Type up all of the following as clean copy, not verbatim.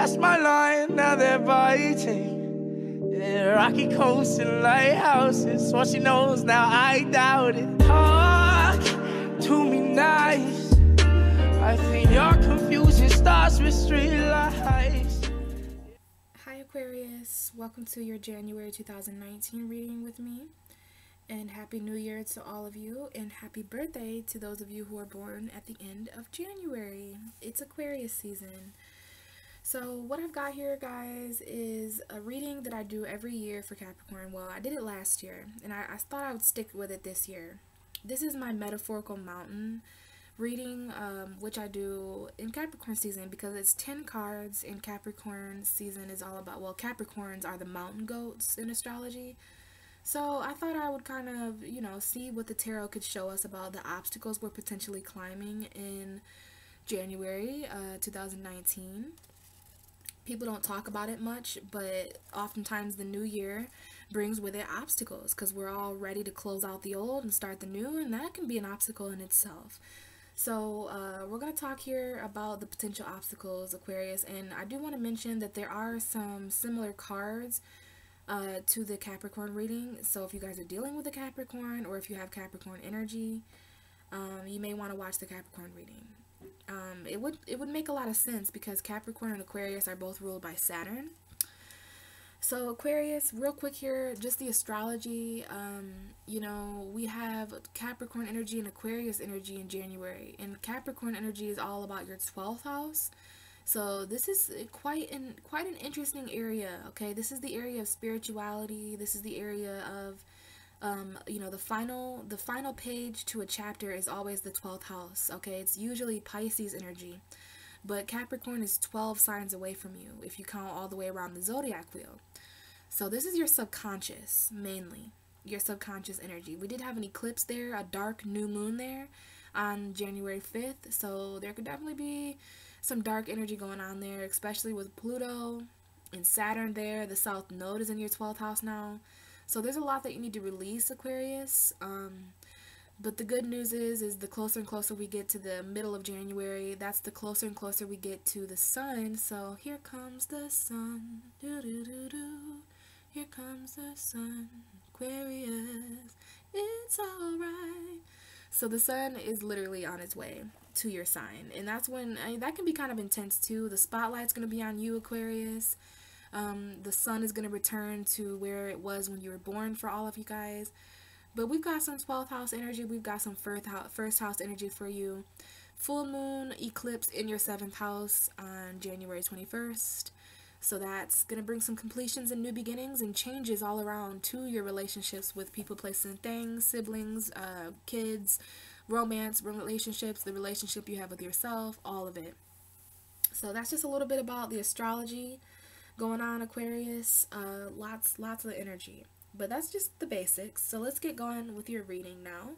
that's my line, now they're biting. Yeah, rocky coasts and lighthouses, what she knows now, I doubt it. Talk to me nice, I think your confusion starts with street lights. Hi Aquarius, welcome to your January 2019 reading with me. And Happy New Year to all of you, and happy birthday to those of you who are born at the end of January. It's Aquarius season. So what I've got here, guys, is a reading that I do every year for Capricorn. Well, I did it last year, and I thought I would stick with it this year. This is my metaphorical mountain reading, which I do in Capricorn season because it's 10 cards, and Capricorn season is all about, well, Capricorns are the mountain goats in astrology. So I thought I would kind of, see what the tarot could show us about the obstacles we're potentially climbing in January 2019. People don't talk about it much, but oftentimes the new year brings with it obstacles because we're all ready to close out the old and start the new, and that can be an obstacle in itself. So we're going to talk here about the potential obstacles, Aquarius, and I do want to mention that there are some similar cards to the Capricorn reading. So if you guys are dealing with a Capricorn, or if you have Capricorn energy, you may want to watch the Capricorn reading. It would make a lot of sense because Capricorn and Aquarius are both ruled by Saturn. So Aquarius, real quick here, just the astrology, we have Capricorn energy and Aquarius energy in January, and Capricorn energy is all about your 12th house. So this is quite an interesting area, okay? This is the area of spirituality. This is the area of, the final page to a chapter is always the 12th house, okay? It's usually Pisces energy, but Capricorn is 12 signs away from you if you count all the way around the zodiac wheel. So this is your subconscious, mainly, your subconscious energy. We did have an eclipse there, a dark new moon there on January 5th, so there could definitely be some dark energy going on there, especially with Pluto and Saturn there. The South Node is in your 12th house now. So there's a lot that you need to release, Aquarius. But the good news is the closer and closer we get to the middle of January, that's the closer and closer we get to the sun. So here comes the sun. Do do do do. Here comes the sun. Aquarius, it's alright. So the sun is literally on its way to your sign, and that's when that can be kind of intense too. The spotlight's going to be on you, Aquarius. The sun is going to return to where it was when you were born for all of you guys. But we've got some 12th house energy, we've got some first house energy for you. Full moon eclipse in your 7th house on January 21st. So that's going to bring some completions and new beginnings and changes all around to your relationships with people, places, and things, siblings, kids, romance, relationships, the relationship you have with yourself, all of it. So that's just a little bit about the astrology going on, Aquarius. Lots of energy. But that's just the basics. So let's get going with your reading now.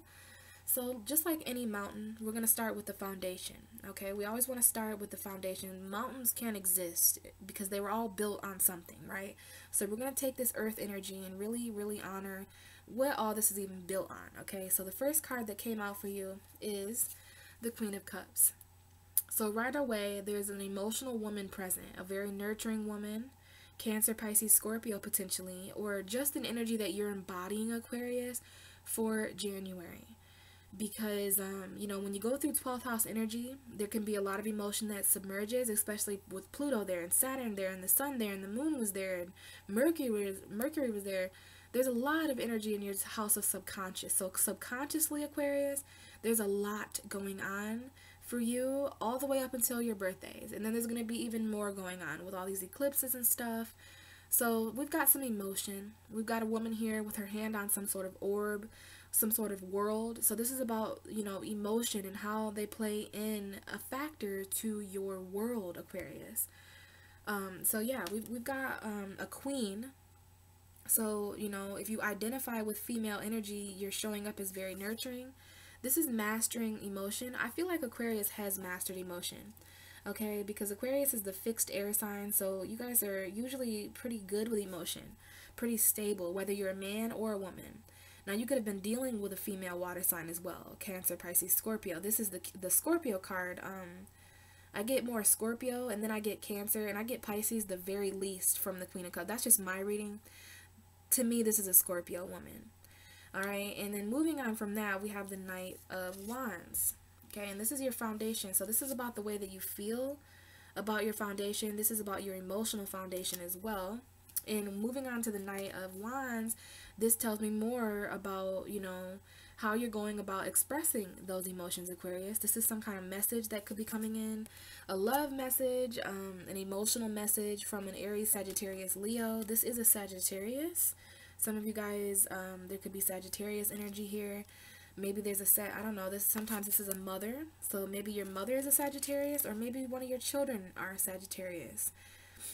So just like any mountain, we're going to start with the foundation, okay? We always want to start with the foundation. Mountains can't exist because they were all built on something, right? So we're going to take this earth energy and really, really honor what all this is even built on, okay? So the first card that came out for you is the Queen of Cups. So right away, there's an emotional woman present, a very nurturing woman, Cancer, Pisces, Scorpio potentially, or just an energy that you're embodying, Aquarius, for January. Because, when you go through 12th house energy, there can be a lot of emotion that submerges, especially with Pluto there, and Saturn there, and the sun there, and the moon was there, and Mercury was there. There's a lot of energy in your house of subconscious. So subconsciously, Aquarius, there's a lot going on for you all the way up until your birthdays. And then there's going to be even more going on with all these eclipses and stuff. So we've got some emotion. We've got a woman here with her hand on some sort of orb, some sort of world. So this is about, emotion and how they play in a factor to your world, Aquarius. So yeah, we've got a queen. So, if you identify with female energy, you're showing up as very nurturing. This is mastering emotion. I feel like Aquarius has mastered emotion, okay? Because Aquarius is the fixed air sign, so you guys are usually pretty good with emotion, pretty stable, whether you're a man or a woman. Now, you could have been dealing with a female water sign as well, Cancer, Pisces, Scorpio. This is the Scorpio card I get more Scorpio, and then I get Cancer, and I get Pisces the very least from the Queen of Cups. That's just my reading. To me, this is a Scorpio woman. Alright, and then moving on from that, we have the Knight of Wands. Okay, and this is your foundation. So this is about the way that you feel about your foundation. This is about your emotional foundation as well. And moving on to the Knight of Wands, this tells me more about, you know, how you're going about expressing those emotions, Aquarius. This is some kind of message that could be coming in. A love message, an emotional message from an Aries, Sagittarius, Leo. This is a Sagittarius. Some of you guys, there could be Sagittarius energy here. Maybe there's I don't know, sometimes this is a mother. So maybe your mother is a Sagittarius, or maybe one of your children are Sagittarius.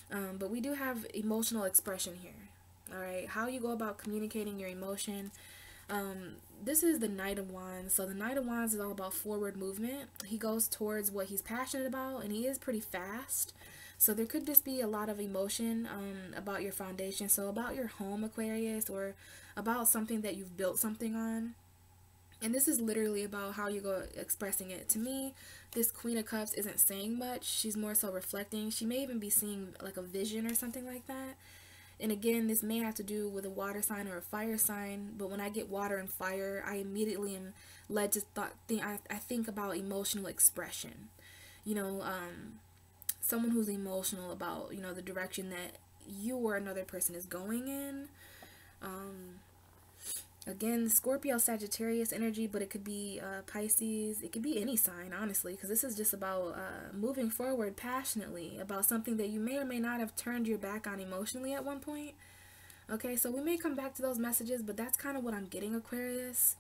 But we do have emotional expression here. Alright, how you go about communicating your emotion. This is the Knight of Wands. So the Knight of Wands is all about forward movement. He goes towards what he's passionate about, and he is pretty fast. So there could just be a lot of emotion about your foundation. So about your home, Aquarius, or about something that you've built something on. And this is literally about how you go expressing it. To me, this Queen of Cups isn't saying much. She's more so reflecting. She may even be seeing like a vision or something like that. And again, this may have to do with a water sign or a fire sign. But when I get water and fire, I immediately am led to I think about emotional expression. You know, someone who's emotional about, you know, the direction that you or another person is going in. Again, Scorpio, Sagittarius energy, but it could be Pisces. It could be any sign, honestly, because this is just about moving forward passionately about something that you may or may not have turned your back on emotionally at one point. Okay, so we may come back to those messages, but that's kind of what I'm getting, Aquarius.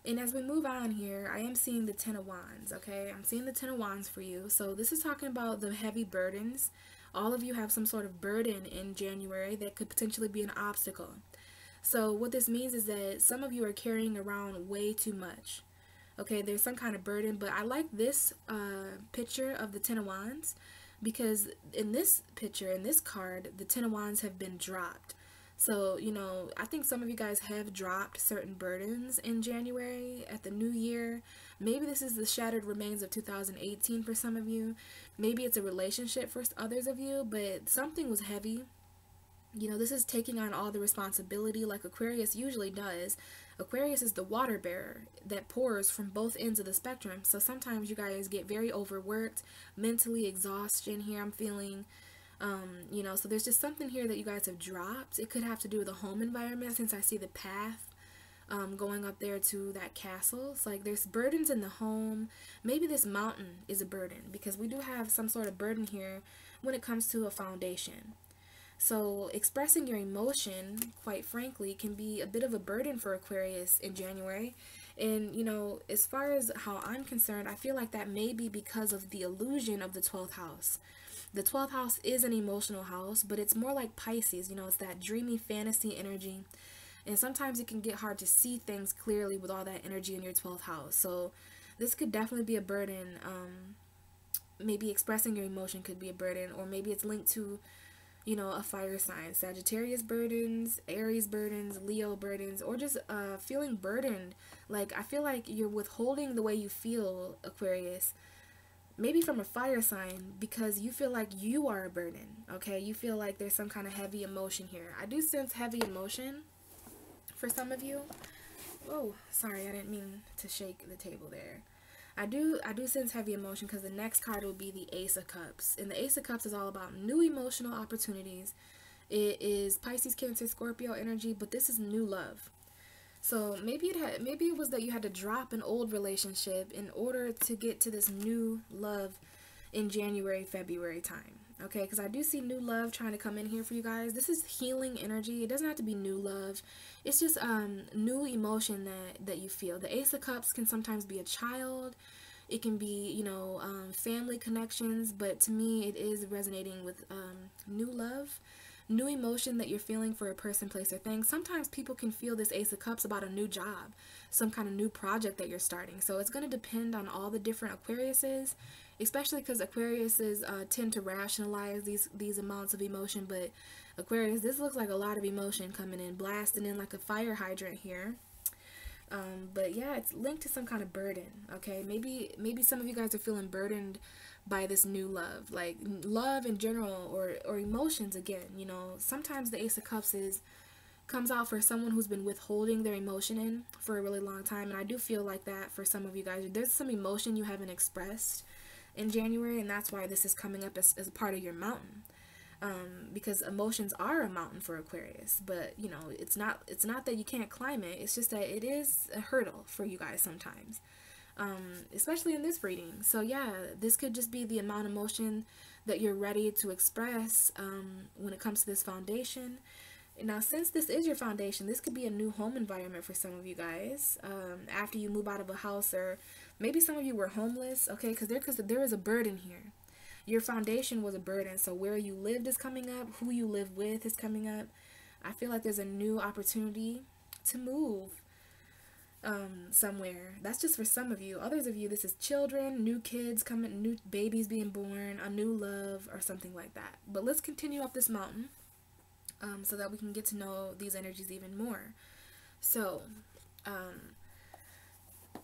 And as we move on here, I am seeing the Ten of Wands, okay? I'm seeing the Ten of Wands for you. So this is talking about the heavy burdens. All of you have some sort of burden in January that could potentially be an obstacle. So what this means is that some of you are carrying around way too much. Okay, there's some kind of burden, but I like this picture of the Ten of Wands because in this picture, in this card, the Ten of Wands have been dropped. So, you know, I think some of you guys have dropped certain burdens in January at the new year. Maybe this is the shattered remains of 2018 for some of you. Maybe it's a relationship for others of you, but something was heavy. You know, this is taking on all the responsibility like Aquarius usually does. Aquarius is the water bearer that pours from both ends of the spectrum. So sometimes you guys get very overworked, mentally exhaustion here I'm feeling. You know, so there's just something here that you guys have dropped. It could have to do with the home environment since I see the path going up there to that castle. It's like there's burdens in the home. Maybe this mountain is a burden because we do have some sort of burden here when it comes to a foundation. So expressing your emotion, quite frankly, can be a bit of a burden for Aquarius in January. And, you know, as far as how I'm concerned, I feel like that may be because of the illusion of the 12th house. The 12th house is an emotional house, but it's more like Pisces. You know, it's that dreamy fantasy energy. And sometimes it can get hard to see things clearly with all that energy in your 12th house. So this could definitely be a burden. Maybe expressing your emotion could be a burden, or maybe it's linked to, you know, a fire sign. Sagittarius burdens, Aries burdens, Leo burdens, or just feeling burdened. Like, I feel like you're withholding the way you feel, Aquarius, maybe from a fire sign, because you feel like you are a burden, okay? You feel like there's some kind of heavy emotion here. I do sense heavy emotion for some of you. Oh, sorry, I didn't mean to shake the table there. I do sense heavy emotion because the next card will be the Ace of Cups. And the Ace of Cups is all about new emotional opportunities. It is Pisces, Cancer, Scorpio energy, but this is new love. So maybe it was that you had to drop an old relationship in order to get to this new love in January, February time. Okay, because I do see new love trying to come in here for you guys. This is healing energy. It doesn't have to be new love. It's just new emotion that you feel. The Ace of Cups can sometimes be a child. It can be, you know, family connections. But to me, it is resonating with new love, new emotion that you're feeling for a person, place, or thing. Sometimes people can feel this Ace of Cups about a new job, some kind of new project that you're starting. So it's going to depend on all the different Aquariuses, especially because Aquariuses tend to rationalize these amounts of emotion. But Aquarius, this looks like a lot of emotion coming in, blasting in like a fire hydrant here. But yeah, it's linked to some kind of burden. Okay, maybe some of you guys are feeling burdened by this new love, like love in general, or emotions again. You know, sometimes the Ace of Cups comes out for someone who's been withholding their emotion in for a really long time, and I do feel like that for some of you guys. There's some emotion you haven't expressed in January, and that's why this is coming up as a part of your mountain. Because emotions are a mountain for Aquarius, but you know, it's not that you can't climb it. It's just that it is a hurdle for you guys sometimes, especially in this reading. So yeah, this could just be the amount of emotion that you're ready to express when it comes to this foundation. Now, since this is your foundation, this could be a new home environment for some of you guys. After you move out of a house, or maybe some of you were homeless, okay? Because there is a burden here. Your foundation was a burden, so where you lived is coming up, who you live with is coming up. I feel like there's a new opportunity to move somewhere. That's just for some of you. Others of you, this is children, new kids coming, new babies being born, a new love, or something like that. But let's continue up this mountain. So that we can get to know these energies even more. So,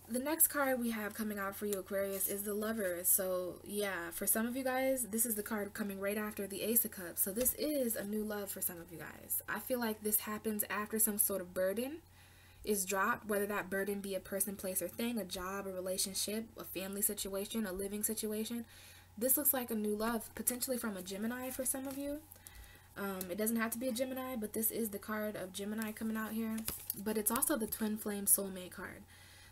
the next card we have coming out for you, Aquarius, is the Lovers. So, yeah, for some of you guys, this is the card coming right after the Ace of Cups. So, this is a new love for some of you guys. I feel like this happens after some sort of burden is dropped, whether that burden be a person, place, or thing, a job, a relationship, a family situation, a living situation. This looks like a new love, potentially from a Gemini for some of you. It doesn't have to be a Gemini, but this is the card of Gemini coming out here. But it's also the Twin Flame Soulmate card.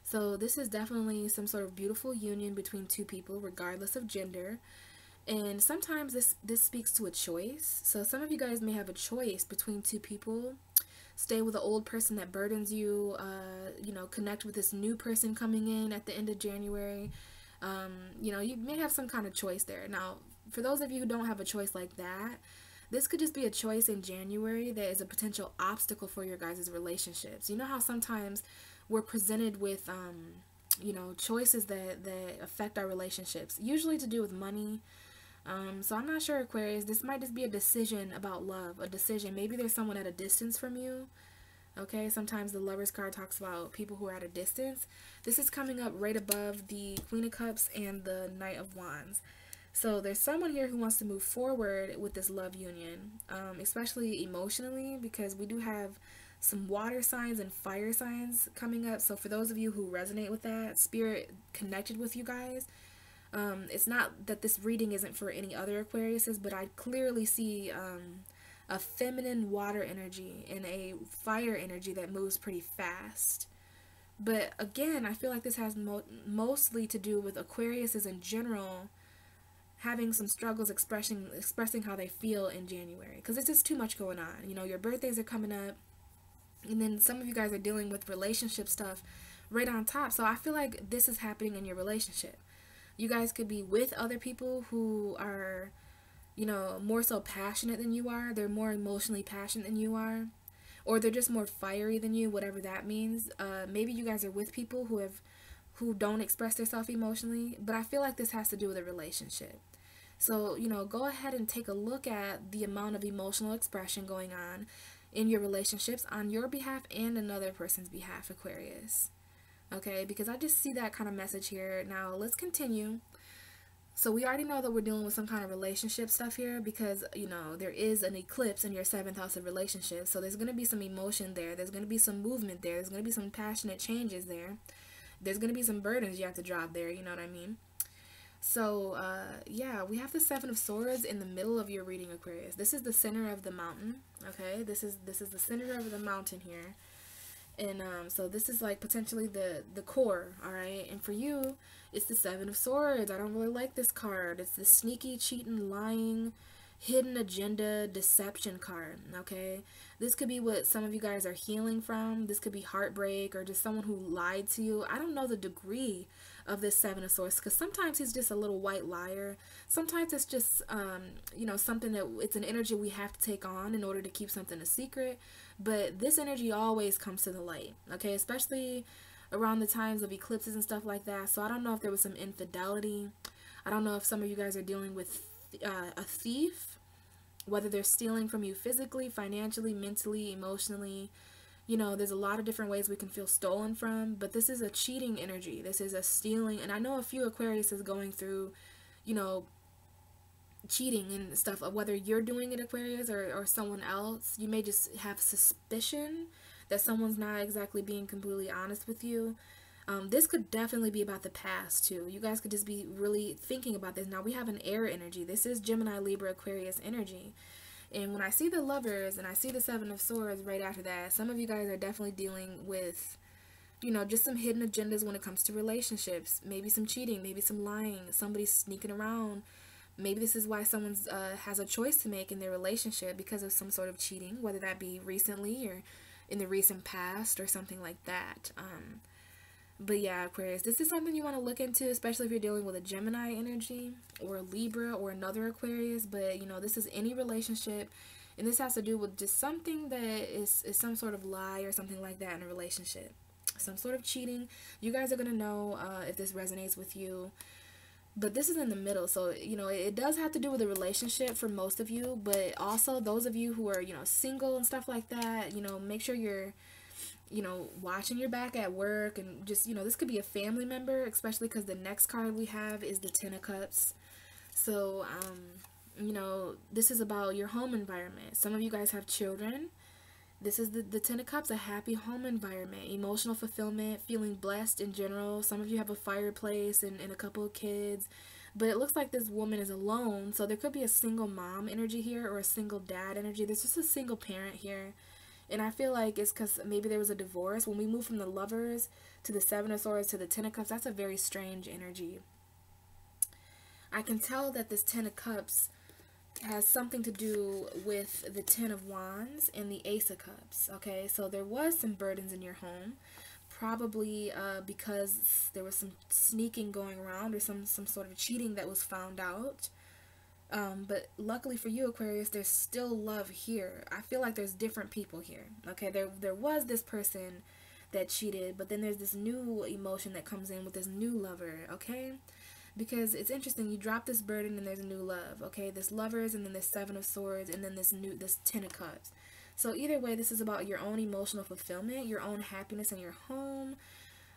So this is definitely some sort of beautiful union between two people, regardless of gender. And sometimes this speaks to a choice. So some of you guys may have a choice between two people. Stay with the old person that burdens you, you know, connect with this new person coming in at the end of January. You know, you may have some kind of choice there. Now, for those of you who don't have a choice like that, this could just be a choice in January that is a potential obstacle for your guys' relationships. You know how sometimes we're presented with, you know, choices that affect our relationships, usually to do with money. So I'm not sure, Aquarius. This might just be a decision about love, a decision. Maybe there's someone at a distance from you. Okay, sometimes the Lovers card talks about people who are at a distance. This is coming up right above the Queen of Cups and the Knight of Wands. So there's someone here who wants to move forward with this love union, especially emotionally, because we do have some water signs and fire signs coming up. So for those of you who resonate with that, Spirit connected with you guys. It's not that this reading isn't for any other Aquariuses, but I clearly see a feminine water energy and a fire energy that moves pretty fast. But again, I feel like this has mostly to do with Aquariuses in general having some struggles expressing how they feel in January, because it's just too much going on. You know, your birthdays are coming up, and then some of you guys are dealing with relationship stuff right on top. So I feel like this is happening in your relationship. You guys could be with other people who are, you know, more so passionate than you are. They're more emotionally passionate than you are, or they're just more fiery than you, whatever that means. Maybe you guys are with people who don't express themselves emotionally, but I feel like this has to do with a relationship. So, you know, go ahead and take a look at the amount of emotional expression going on in your relationships on your behalf and another person's behalf, Aquarius. Okay, because I just see that kind of message here. Now, let's continue. So we already know that we're dealing with some kind of relationship stuff here because, you know, there is an eclipse in your 7th house of relationships. So there's going to be some emotion there. There's going to be some movement there. There's going to be some passionate changes there. There's going to be some burdens you have to drop there. You know what I mean? So, yeah, we have the 7 of Swords in the middle of your reading, Aquarius. This is the center of the mountain, okay? This is the center of the mountain here. And, so this is, like, potentially the core, all right? And for you, it's the 7 of Swords. I don't really like this card. It's the sneaky, cheating, lying, hidden agenda, deception card, okay? This could be what some of you guys are healing from. This could be heartbreak or just someone who lied to you. I don't know the degree of this 7 of Swords, because sometimes he's just a little white liar. Sometimes it's just, you know, something that it's an energy we have to take on in order to keep something a secret. But this energy always comes to the light, okay, especially around the times of eclipses and stuff like that. So I don't know if there was some infidelity. I don't know if some of you guys are dealing with a thief, whether they're stealing from you physically, financially, mentally, emotionally. you know, there's a lot of different ways we can feel stolen from, but this is a cheating energy. This is a stealing. And I know a few Aquarius is going through, you know, cheating and stuff, whether you're doing it, Aquarius, or someone else. You may just have suspicion that someone's not exactly being completely honest with you. This could definitely be about the past too. You guys could just be really thinking about this. Now we have an air energy. This is Gemini, Libra, Aquarius energy. And when I see the Lovers and I see the Seven of Swords right after that, some of you guys are definitely dealing with, you know, just some hidden agendas when it comes to relationships. Maybe some cheating, maybe some lying, somebody sneaking around. Maybe this is why someone's has a choice to make in their relationship because of some sort of cheating, whether that be recently or in the recent past or something like that. But yeah, Aquarius, this is something you want to look into, especially if you're dealing with a Gemini energy or a Libra or another Aquarius. But, you know, this is any relationship, and this has to do with just something that is some sort of lie or something like that in a relationship. Some sort of cheating. You guys are going to know if this resonates with you. But this is in the middle, so, you know, it does have to do with a relationship for most of you. But also those of you who are, you know, single and stuff like that, you know, make sure you're, you know, watching your back at work. And just, you know, this could be a family member, especially because the next card we have is the Ten of Cups. So, you know, this is about your home environment. Some of you guys have children. This is the Ten of Cups, a happy home environment, emotional fulfillment, feeling blessed in general. Some of you have a fireplace and a couple of kids. But it looks like this woman is alone. So there could be a single mom energy here or a single dad energy. There's just a single parent here. And I feel like it's because maybe there was a divorce. When we move from the Lovers to the Seven of Swords to the Ten of Cups, that's a very strange energy. I can tell that this Ten of Cups has something to do with the Ten of Wands and the Ace of Cups. Okay, so there was some burdens in your home, probably because there was some sneaking going around or some sort of cheating that was found out. But luckily for you, Aquarius, there's still love here. I feel like there's different people here. Okay, there was this person that cheated, but then there's this new emotion that comes in with this new lover. Okay, because it's interesting, you drop this burden and there's a new love. Okay, this Lovers and then this Seven of Swords and then this Ten of Cups. So either way, this is about your own emotional fulfillment, your own happiness in your home.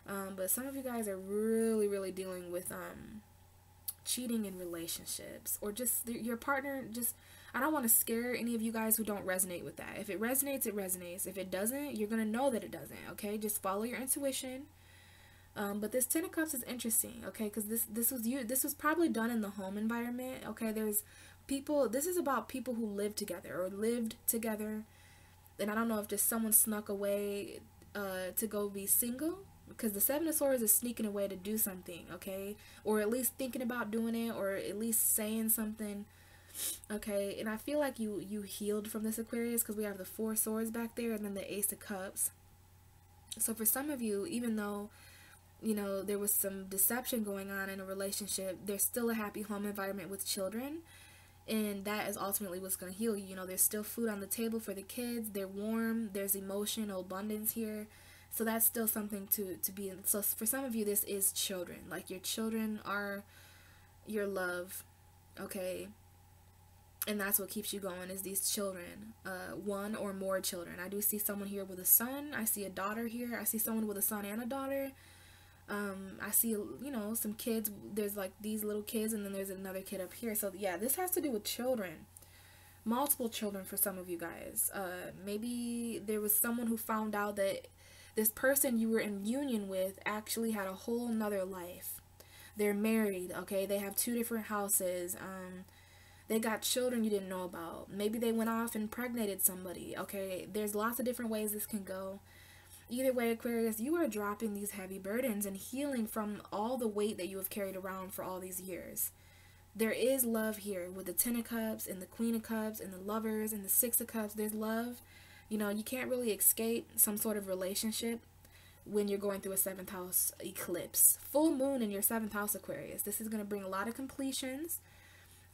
But some of you guys are really dealing with cheating in relationships, or just your partner. Just, I don't want to scare any of you guys who don't resonate with that. If it resonates, it resonates. If it doesn't, you're gonna know that it doesn't. Okay, just follow your intuition. But this Ten of Cups is interesting, okay, because this was probably done in the home environment. Okay, there's people, this is about people who live together or lived together, and I don't know if just someone snuck away to go be single, because the Seven of Swords is sneaking away to do something, okay, or at least thinking about doing it, or at least saying something, okay. And I feel like you healed from this, Aquarius, because we have the Four Swords back there and then the Ace of Cups. So for some of you, even though, you know, there was some deception going on in a relationship, there's still a happy home environment with children, and that is ultimately what's going to heal you. You know, there's still food on the table for the kids, they're warm, there's emotional abundance here, so that's still something to be in. So for some of you, this is children, like your children are your love, okay, and that's what keeps you going, is these children, one or more children. I do see someone here with a son, I see a daughter here, I see someone with a son and a daughter. I see, you know, some kids, there's like these little kids, and then there's another kid up here. So yeah, this has to do with children, multiple children for some of you guys. Maybe there was someone who found out that this person you were in union with actually had a whole nother life. They're married, okay, they have 2 different houses, they got children you didn't know about. Maybe they went off and impregnated somebody, okay. There's lots of different ways this can go. Either way, Aquarius, you are dropping these heavy burdens and healing from all the weight that you have carried around for all these years. There is love here with the Ten of Cups and the Queen of Cups and the Lovers and the Six of Cups. There's love. You know, you can't really escape some sort of relationship when you're going through a 7th house eclipse. Full moon in your 7th house, Aquarius. This is going to bring a lot of completions.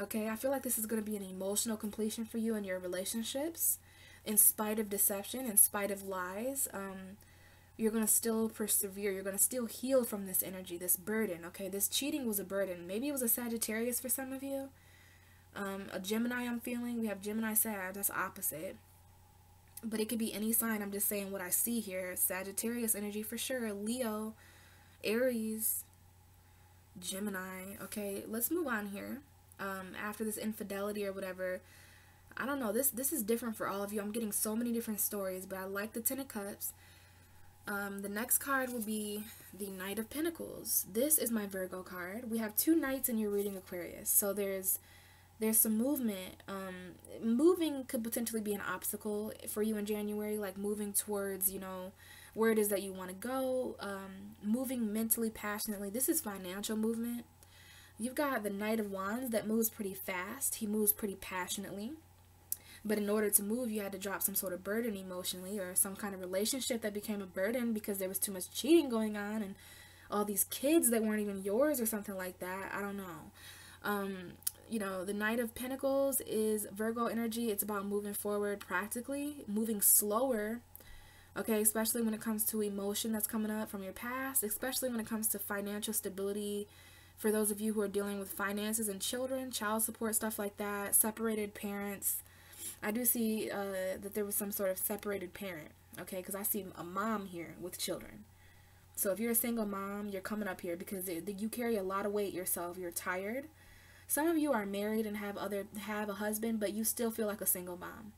Okay, I feel like this is going to be an emotional completion for you in your relationships. In spite of deception, in spite of lies, you're going to still persevere. You're going to still heal from this energy, this burden, okay? This cheating was a burden. Maybe it was a Sagittarius for some of you. A Gemini I'm feeling. We have Gemini, Sag. That's opposite. but it could be any sign. I'm just saying what I see here. Sagittarius energy for sure. Leo, Aries, Gemini. Okay, let's move on here. After this infidelity or whatever, I don't know. This is different for all of you. I'm getting so many different stories, but I like the Ten of Cups. The next card will be the Knight of Pentacles. This is my Virgo card. We have 2 knights in your reading, Aquarius. So there's some movement. Moving could potentially be an obstacle for you in January, like moving towards, you know, where it is that you want to go. Moving mentally, passionately. This is financial movement. You've got the Knight of Wands that moves pretty fast. He moves pretty passionately. But in order to move, you had to drop some sort of burden emotionally, or some kind of relationship that became a burden because there was too much cheating going on and all these kids that weren't even yours or something like that. I don't know. You know, the Knight of Pentacles is Virgo energy. It's about moving forward practically, moving slower, okay, especially when it comes to emotion that's coming up from your past, especially when it comes to financial stability. For those of you who are dealing with finances and children, child support, stuff like that, separated parents. I do see that there was some sort of separated parent, okay, because I see a mom here with children. So if you're a single mom, you're coming up here because you carry a lot of weight yourself. You're tired. Some of you are married and have a husband, but you still feel like a single mom,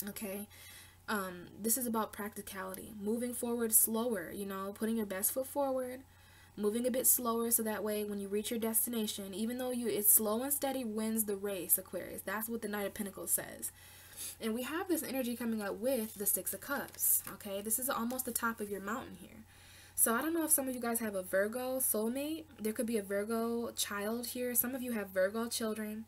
okay? This is about practicality, moving forward slower, you know, putting your best foot forward, moving a bit slower so that way when you reach your destination, even though it's slow and steady wins the race, Aquarius. That's what the Knight of Pentacles says. And we have this energy coming up with the Six of Cups, okay? This is almost the top of your mountain here. So I don't know if some of you guys have a Virgo soulmate. There could be a Virgo child here. Some of you have Virgo children.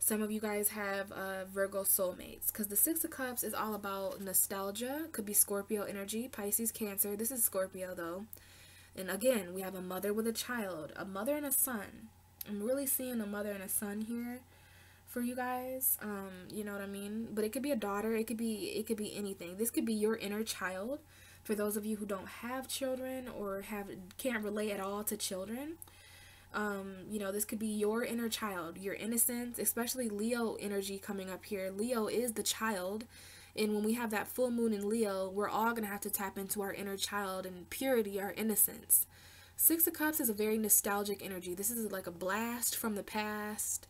Some of you guys have Virgo soulmates, because the Six of Cups is all about nostalgia. Could be Scorpio energy, Pisces, Cancer. This is Scorpio though. And again, we have a mother with a child, a mother and a son. I'm really seeing a mother and a son here for you guys. You know what I mean? But it could be a daughter. It could be anything. This could be your inner child. For those of you who don't have children or can't relate at all to children, you know, this could be your inner child, your innocence, especially Leo energy coming up here. Leo is the child. And when we have that full moon in Leo, we're all going to have to tap into our inner child and purity, our innocence. Six of Cups is a very nostalgic energy. This is like a blast from the past.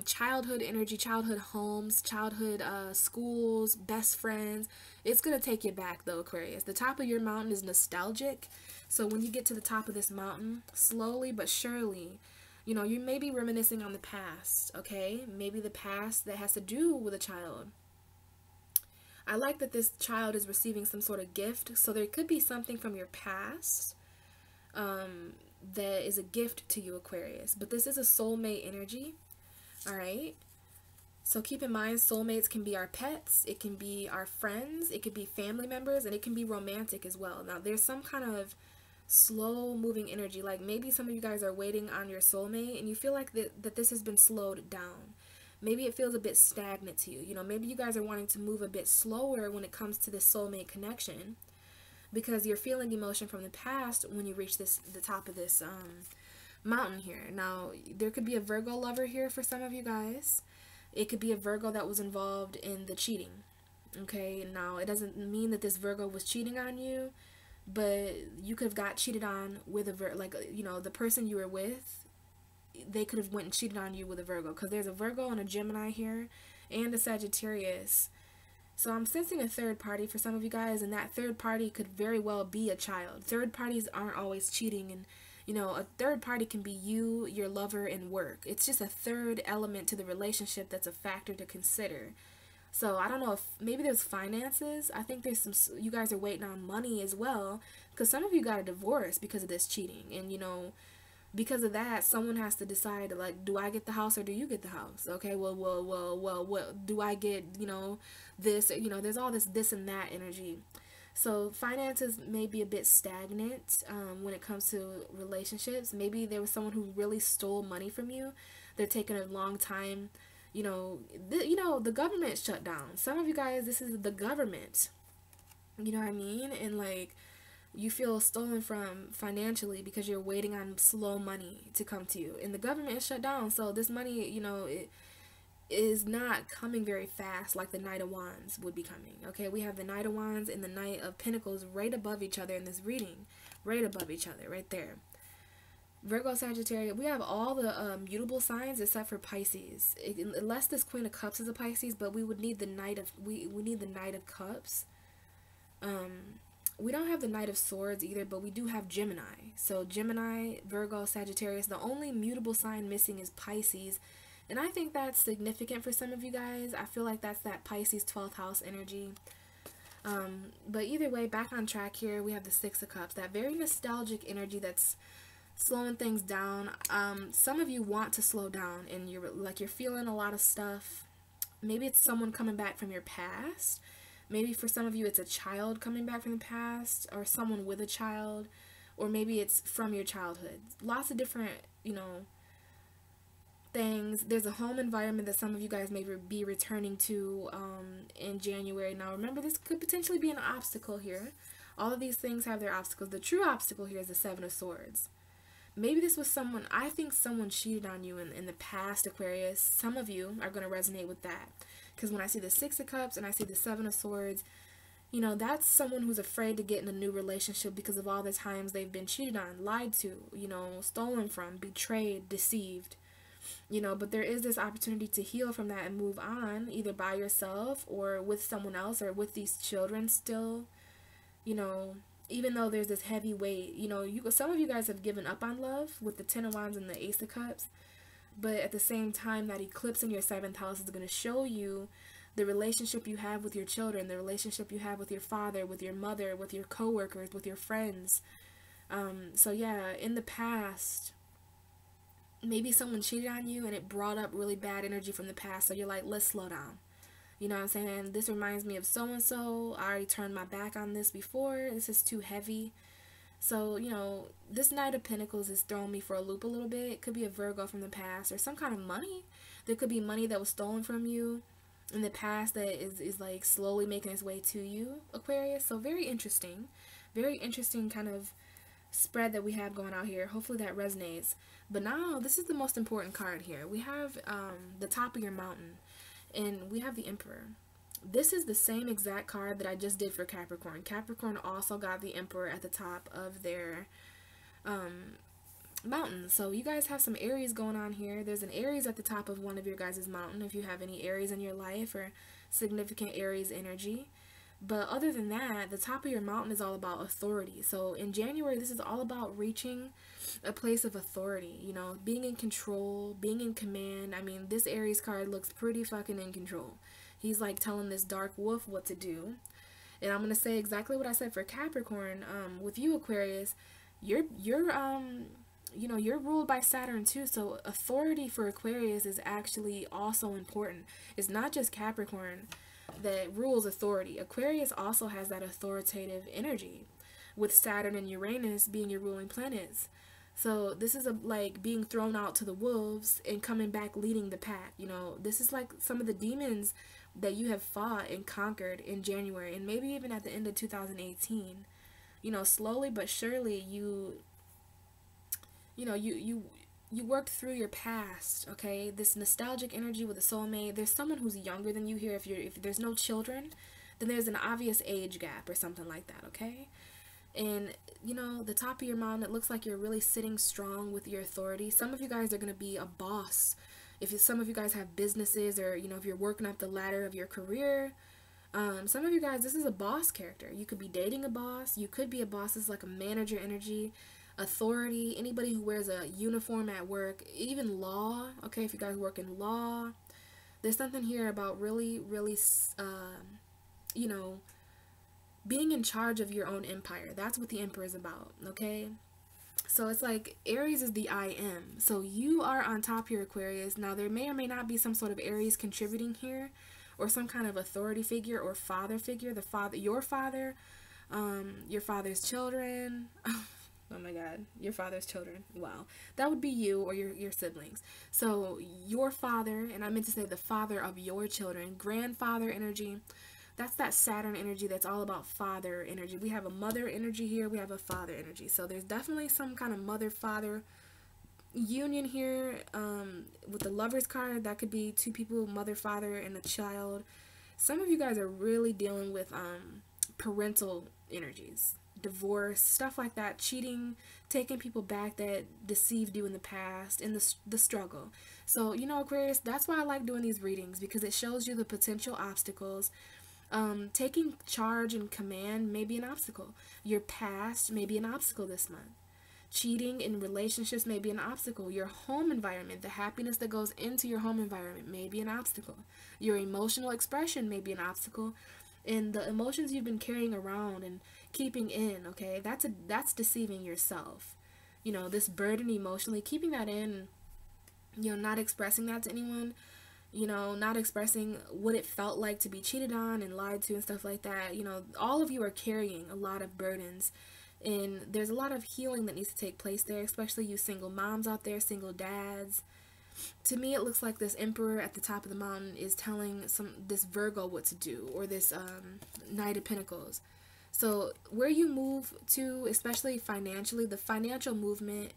Childhood energy, childhood homes, childhood schools, best friends. It's going to take you back though, Aquarius. The top of your mountain is nostalgic. So when you get to the top of this mountain, slowly but surely, you know, you may be reminiscing on the past, okay? Maybe the past that has to do with a child. I like that this child is receiving some sort of gift. So there could be something from your past that is a gift to you, Aquarius. But this is a soulmate energy. All right. So keep in mind, soulmates can be our pets. It can be our friends. It could be family members. And it can be romantic as well. Now, there's some kind of slow moving energy. Like maybe some of you guys are waiting on your soulmate and you feel like that this has been slowed down. Maybe it feels a bit stagnant to you. You know, maybe you guys are wanting to move a bit slower when it comes to this soulmate connection, because you're feeling emotion from the past when you reach the top of this mountain here. Now, there could be a Virgo lover here for some of you guys. It could be a Virgo that was involved in the cheating. Okay, now it doesn't mean that this Virgo was cheating on you, but you could have got cheated on with you know, the person you were with, they could have went and cheated on you with a Virgo, because there's a Virgo and a Gemini here and a Sagittarius. So I'm sensing a third party for some of you guys, and that third party could very well be a child. Third parties aren't always cheating, and you know, a third party can be you, your lover, and work. It's just a third element to the relationship that's a factor to consider. So I don't know if maybe there's finances. I think there's you guys are waiting on money as well, because some of you got a divorce because of this cheating, and you know, because of that, someone has to decide, like, do I get the house or do you get the house? Okay, well, do I get, you know, this, you know, there's all this and that energy. So finances may be a bit stagnant when it comes to relationships. Maybe there was someone who really stole money from you. They're taking a long time. You know, the government shut down. Some of you guys, this is the government. You know what I mean? And like, you feel stolen from financially because you're waiting on slow money to come to you, and the government is shut down. So this money, you know, is not coming very fast like the Knight of Wands would be coming. Okay, we have the Knight of Wands and the Knight of Pentacles right above each other in this reading. Right above each other, right there. Virgo, Sagittarius, we have all the mutable signs except for Pisces. Unless this Queen of Cups is a Pisces, but we would need the Knight of we need the Knight of Cups. We don't have the Knight of Swords either, but we do have Gemini. So Gemini, Virgo, Sagittarius. The only mutable sign missing is Pisces, and I think that's significant for some of you guys. I feel like that's that Pisces 12th house energy. But either way, back on track here, we have the Six of Cups, that very nostalgic energy that's slowing things down. Some of you want to slow down, and you're feeling a lot of stuff. Maybe it's someone coming back from your past. Maybe for some of you it's a child coming back from the past, or someone with a child, or maybe it's from your childhood. Lots of different, you know, things. There's a home environment that some of you guys may be returning to in January. Now remember, this could potentially be an obstacle here. All of these things have their obstacles. The true obstacle here is the Seven of Swords. Maybe this was someone, I think someone cheated on you in the past, Aquarius. Some of you are going to resonate with that. Because when I see the Six of Cups and I see the Seven of Swords, you know, that's someone who's afraid to get in a new relationship because of all the times they've been cheated on, lied to, you know, stolen from, betrayed, deceived. You know, but there is this opportunity to heal from that and move on, either by yourself or with someone else or with these children still. You know, even though there's this heavy weight, you know, some of you guys have given up on love with the Ten of Wands and the Ace of Cups. But at the same time, that eclipse in your 7th house is going to show you the relationship you have with your children, the relationship you have with your father, with your mother, with your coworkers, with your friends. So yeah, in the past, maybe someone cheated on you and it brought up really bad energy from the past. So you're like, let's slow down. You know what I'm saying? This reminds me of so-and-so. I already turned my back on this before. This is too heavy. So, you know, this Knight of Pentacles is throwing me for a loop a little bit. It could be a Virgo from the past or some kind of money. There could be money that was stolen from you in the past that is like slowly making its way to you, Aquarius. So very interesting kind of spread that we have going out here. Hopefully that resonates. But now, this is the most important card here. We have the top of your mountain, and we have the Emperor. This is the same exact card that I just did for Capricorn. Capricorn also got the Emperor at the top of their mountain. So you guys have some Aries going on here. There's an Aries at the top of one of your guys' mountain, if you have any Aries in your life or significant Aries energy. But other than that, the top of your mountain is all about authority. So in January, this is all about reaching a place of authority, you know, being in control, being in command. I mean, this Aries card looks pretty fucking in control. He's like telling this dark wolf what to do. And I'm going to say exactly what I said for Capricorn. With you, Aquarius, you're you know, you're ruled by Saturn too. So authority for Aquarius is actually also important. It's not just Capricorn that rules authority. Aquarius also has that authoritative energy with Saturn and Uranus being your ruling planets. So this is like being thrown out to the wolves and coming back leading the pack. You know, this is like some of the demons that you have fought and conquered in January and maybe even at the end of 2018. You know, slowly but surely you worked through your past, okay? This nostalgic energy with a soulmate. There's someone who's younger than you here. If there's no children, then there's an obvious age gap or something like that, okay? And, you know, the top of your mountain, it looks like you're really sitting strong with your authority. Some of you guys are going to be a boss. Some of you guys have businesses, or, you know, if you're working up the ladder of your career, some of you guys, this is a boss character. You could be dating a boss. You could be a boss. It's like a manager energy, authority, anybody who wears a uniform at work, even law, okay, if you guys work in law. There's something here about really, you know, being in charge of your own empire. That's what the Emperor is about, okay? So it's like Aries is the I am. So you are on top here, Aquarius. Now there may or may not be some sort of Aries contributing here, or some kind of authority figure or father figure. Your father, your father's children. Oh my God, your father's children. Wow. That would be you or your siblings. So your father, and I meant to say the father of your children, grandfather energy. That's that Saturn energy that's all about father energy. We have a mother energy here. We have a father energy. So there's definitely some kind of mother-father union here with the Lovers card. That could be two people, mother, father, and a child. Some of you guys are really dealing with parental energies, divorce, stuff like that, cheating, taking people back that deceived you in the past, and the struggle. So, you know, Aquarius, that's why I like doing these readings, because it shows you the potential obstacles. Taking charge and command may be an obstacle. Your past may be an obstacle this month. Cheating in relationships may be an obstacle. Your home environment, the happiness that goes into your home environment, may be an obstacle. Your emotional expression may be an obstacle. And the emotions you've been carrying around and keeping in, okay, that's deceiving yourself. You know, this burden emotionally, keeping that in, you know, not expressing that to anyone, you know, not expressing what it felt like to be cheated on and lied to and stuff like that. You know, all of you are carrying a lot of burdens. And there's a lot of healing that needs to take place there, especially you single moms out there, single dads. To me, it looks like this Emperor at the top of the mountain is telling this Virgo what to do, or this Knight of Pentacles. So where you move to, especially financially, the financial movement,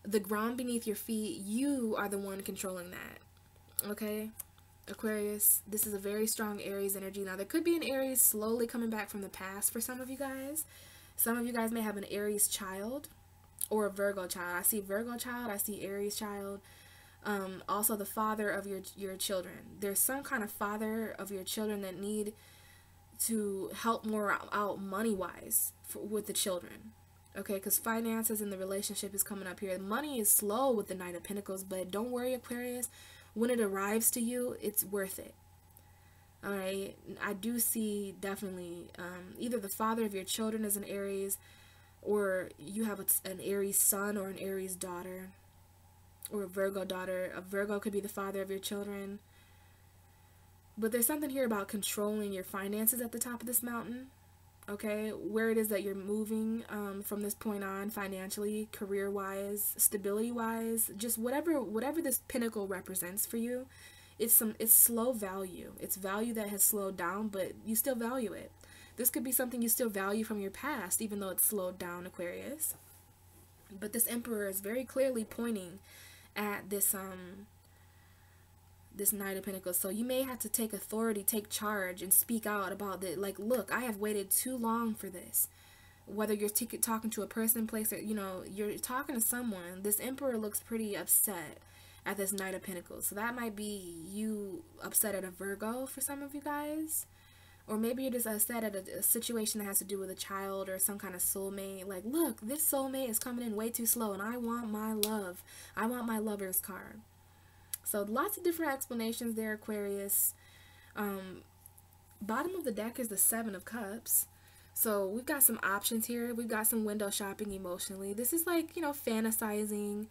the ground beneath your feet, you are the one controlling that. Okay? Aquarius, this is a very strong Aries energy. Now, there could be an Aries slowly coming back from the past for some of you guys. Some of you guys may have an Aries child or a Virgo child. I see Virgo child, I see Aries child. Also the father of your children. There's some kind of father of your children that need to help more out money-wise with the children. Okay, because finances in the relationship is coming up here. Money is slow with the Knight of Pentacles, but don't worry, Aquarius. When it arrives to you, it's worth it. Alright, I do see definitely either the father of your children is an Aries, or you have an Aries son or an Aries daughter, or a Virgo daughter. A Virgo could be the father of your children. But there's something here about controlling your finances at the top of this mountain. Okay, where it is that you're moving from this point on, financially, career-wise, stability-wise, just whatever this pinnacle represents for you. It's slow value. It's value that has slowed down, but you still value it. This could be something you still value from your past, even though it's slowed down, Aquarius. But this Emperor is very clearly pointing at this this Knight of Pentacles. So you may have to take authority, take charge, and speak out about it. Like, look, I have waited too long for this. Whether you're talking to a person, place, or, you know, you're talking to someone, this Emperor looks pretty upset at this Knight of Pentacles. So that might be you upset at a Virgo for some of you guys. Or maybe you're just upset at a situation that has to do with a child or some kind of soulmate. Like, look, this soulmate is coming in way too slow and I want my love. I want my Lover's card. So lots of different explanations there, Aquarius. Bottom of the deck is the Seven of Cups. So we've got some options here. We've got some window shopping emotionally. This is like, you know, fantasizing.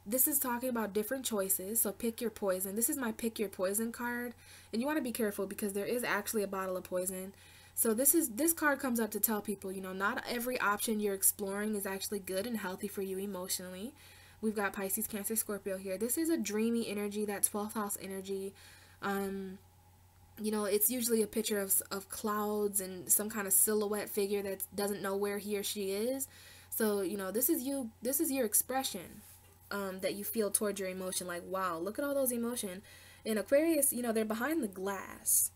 This is talking about different choices, so pick your poison. This is my pick your poison card, and you want to be careful because there is actually a bottle of poison. So this card comes up to tell people, you know, not every option you're exploring is actually good and healthy for you emotionally. We've got Pisces, Cancer, Scorpio here. This is a dreamy energy, that 12th house energy. You know, it's usually a picture of clouds and some kind of silhouette figure that doesn't know where he or she is. So, you know, this is your expression. That you feel towards your emotion, like, wow, look at all those emotion. In Aquarius, you know, they're behind the glass,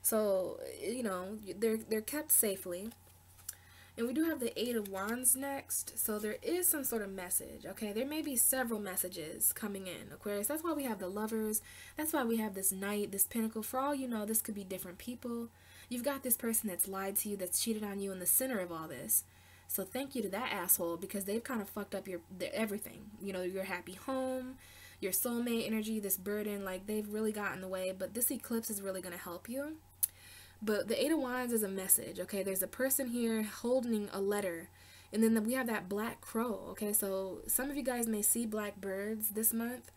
so, you know, they're kept safely. And we do have the Eight of Wands next, so there is some sort of message. Okay, there may be several messages coming in, Aquarius. That's why we have the Lovers. That's why we have this Knight, this Pentacle. For all you know, this could be different people. You've got this person that's lied to you, that's cheated on you in the center of all this. So thank you to that asshole, because they've kind of fucked up everything. You know, your happy home, your soulmate energy, this burden, like they've really gotten in the way. But this eclipse is really going to help you. But the Eight of Wands is a message, okay? There's a person here holding a letter. And then we have that black crow, okay? So some of you guys may see black birds this month.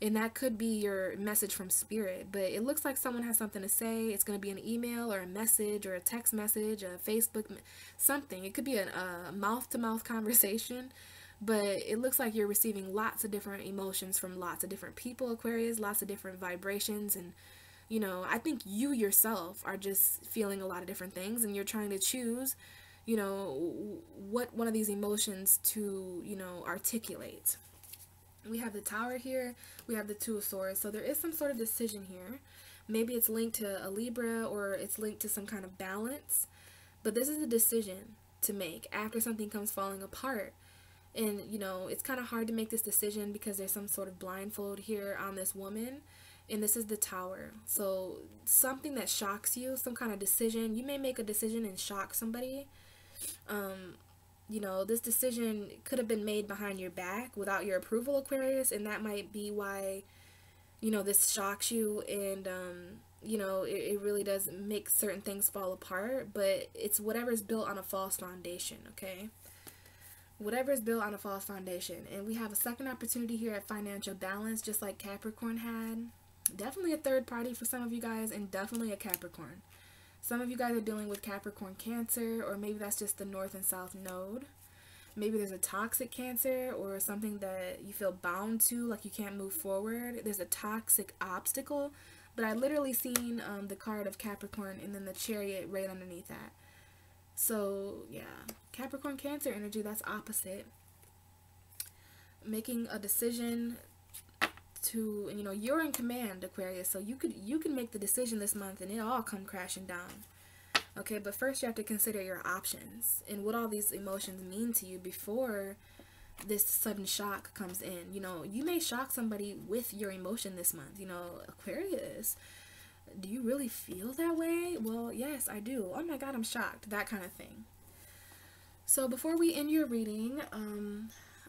And that could be your message from spirit. But it looks like someone has something to say. It's going to be an email or a message or a text message, a Facebook, something. It could be a mouth-to-mouth conversation. But it looks like you're receiving lots of different emotions from lots of different people, Aquarius. Lots of different vibrations. And, you know, I think you yourself are just feeling a lot of different things. And you're trying to choose, you know, what one of these emotions to, you know, articulate. We have the Tower here. We have the Two of Swords. So there is some sort of decision here. Maybe it's linked to a Libra, or it's linked to some kind of balance. But this is a decision to make after something comes falling apart. And, you know, it's kind of hard to make this decision because there's some sort of blindfold here on this woman. And this is the Tower. So something that shocks you, some kind of decision. You may make a decision and shock somebody. You know, this decision could have been made behind your back without your approval, Aquarius. And that might be why, you know, this shocks you. And, you know, it really does make certain things fall apart. But it's whatever's built on a false foundation, okay? Whatever is built on a false foundation. And we have a second opportunity here at financial balance, just like Capricorn had. Definitely a third party for some of you guys, and definitely a Capricorn. Some of you guys are dealing with Capricorn Cancer, or maybe that's just the North and South node. Maybe there's a toxic Cancer, or something that you feel bound to, like you can't move forward. There's a toxic obstacle, but I literally seen the card of Capricorn and then the Chariot right underneath that. So yeah, Capricorn Cancer energy, that's opposite. Making a decision to, you know, you're in command, Aquarius, so you can make the decision this month and it all come crashing down. Okay, but first you have to consider your options and what all these emotions mean to you before this sudden shock comes in. You know, you may shock somebody with your emotion this month. You know, Aquarius, do you really feel that way? Well, yes, I do. Oh my God, I'm shocked. That kind of thing. So before we end your reading,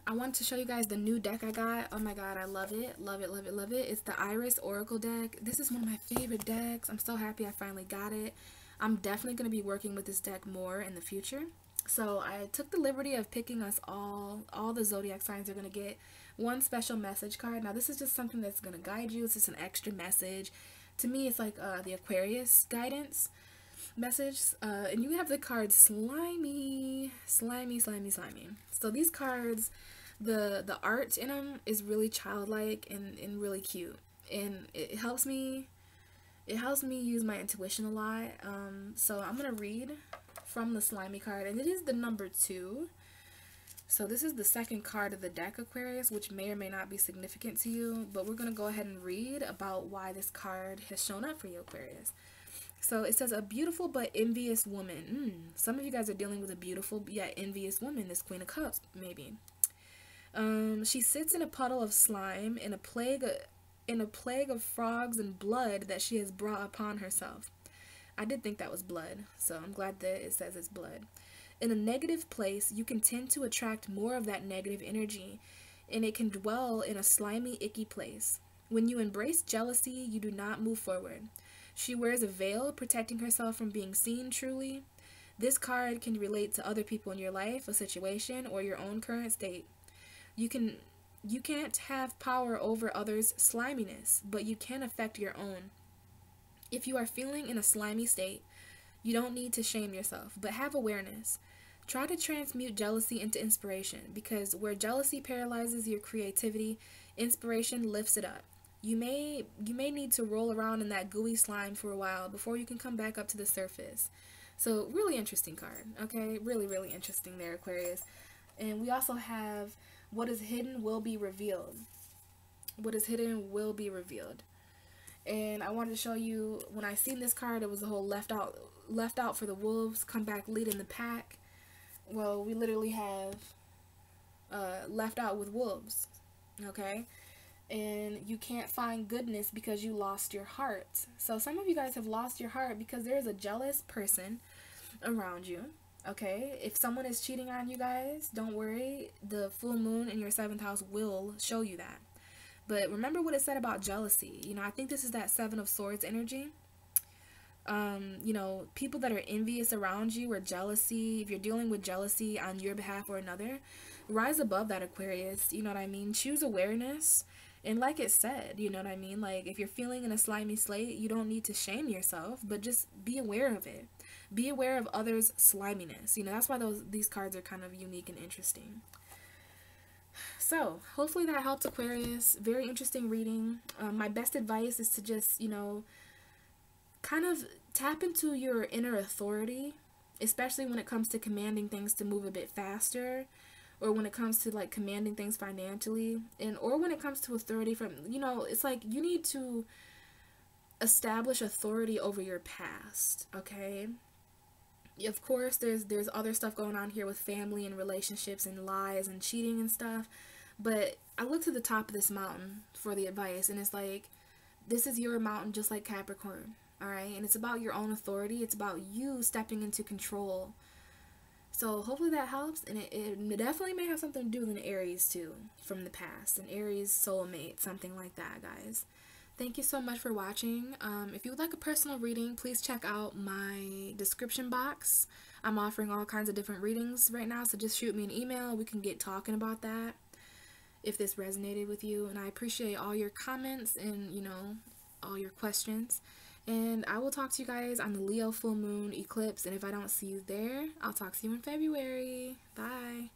I want to show you guys the new deck I got. Oh my God, I love it. Love it, love it, love it. It's the RIZ Oracle deck. This is one of my favorite decks. I'm so happy I finally got it. I'm definitely going to be working with this deck more in the future. So I took the liberty of picking us all the zodiac signs are going to get one special message card. Now this is just something that's going to guide you. It's just an extra message. To me, it's like the Aquarius guidance message. And you have the card Slimy, Slimy, Slimy, Slimy. So these cards, the art in them is really childlike and really cute. And it helps me use my intuition a lot. So I'm going to read from the Slimy card, and it is the number 2. So this is the second card of the deck, Aquarius, which may or may not be significant to you, but we're going to go ahead and read about why this card has shown up for you, Aquarius. So it says, a beautiful but envious woman. Some of you guys are dealing with a beautiful yet envious woman, this Queen of Cups, maybe. She sits in a puddle of slime in a plague of frogs and blood that she has brought upon herself. I did think that was blood, so I'm glad that it says it's blood. In a negative place, you can tend to attract more of that negative energy, and it can dwell in a slimy, icky place. When you embrace jealousy, you do not move forward. She wears a veil, protecting herself from being seen truly. This card can relate to other people in your life, a situation, or your own current state. You can't have power over others' sliminess, but you can affect your own. If you are feeling in a slimy state, you don't need to shame yourself, but have awareness. Try to transmute jealousy into inspiration, because where jealousy paralyzes your creativity, inspiration lifts it up. You may need to roll around in that gooey slime for a while before you can come back up to the surface. So really interesting card, okay? Really, really interesting there, Aquarius. And we also have, what is hidden will be revealed. What is hidden will be revealed. And I wanted to show you, when I seen this card, it was the whole left out for the wolves, come back leading the pack. Well, we literally have left out with wolves, okay? And you can't find goodness because you lost your heart. So some of you guys have lost your heart because there is a jealous person around you, okay? If someone is cheating on you guys, don't worry. The full moon in your 7th house will show you that. But remember what it said about jealousy. You know, I think this is that 7 of Swords energy. You know, people that are envious around you, or jealousy, if you're dealing with jealousy on your behalf or another, rise above that, Aquarius. You know what I mean? Choose awareness. And like it said, you know what I mean? Like, if you're feeling in a slimy slate, you don't need to shame yourself, but just be aware of it. Be aware of others' sliminess. You know, that's why these cards are kind of unique and interesting. So, hopefully that helped, Aquarius. Very interesting reading. My best advice is to just, you know, kind of tap into your inner authority, especially when it comes to commanding things to move a bit faster, or when it comes to like commanding things financially, and or when it comes to authority from, you know, it's like you need to establish authority over your past, okay? Of course, there's other stuff going on here with family and relationships and lies and cheating and stuff, but I look to the top of this mountain for the advice, and it's like, this is your mountain just like Capricorn, all right? And it's about your own authority. It's about you stepping into control. So hopefully that helps, and it definitely may have something to do with an Aries too, from the past, an Aries soulmate, something like that, guys. Thank you so much for watching. If you would like a personal reading, please check out my description box. I'm offering all kinds of different readings right now, so just shoot me an email. We can get talking about that if this resonated with you. And I appreciate all your comments and, you know, all your questions. And I will talk to you guys on the Leo full moon eclipse. And if I don't see you there, I'll talk to you in February. Bye.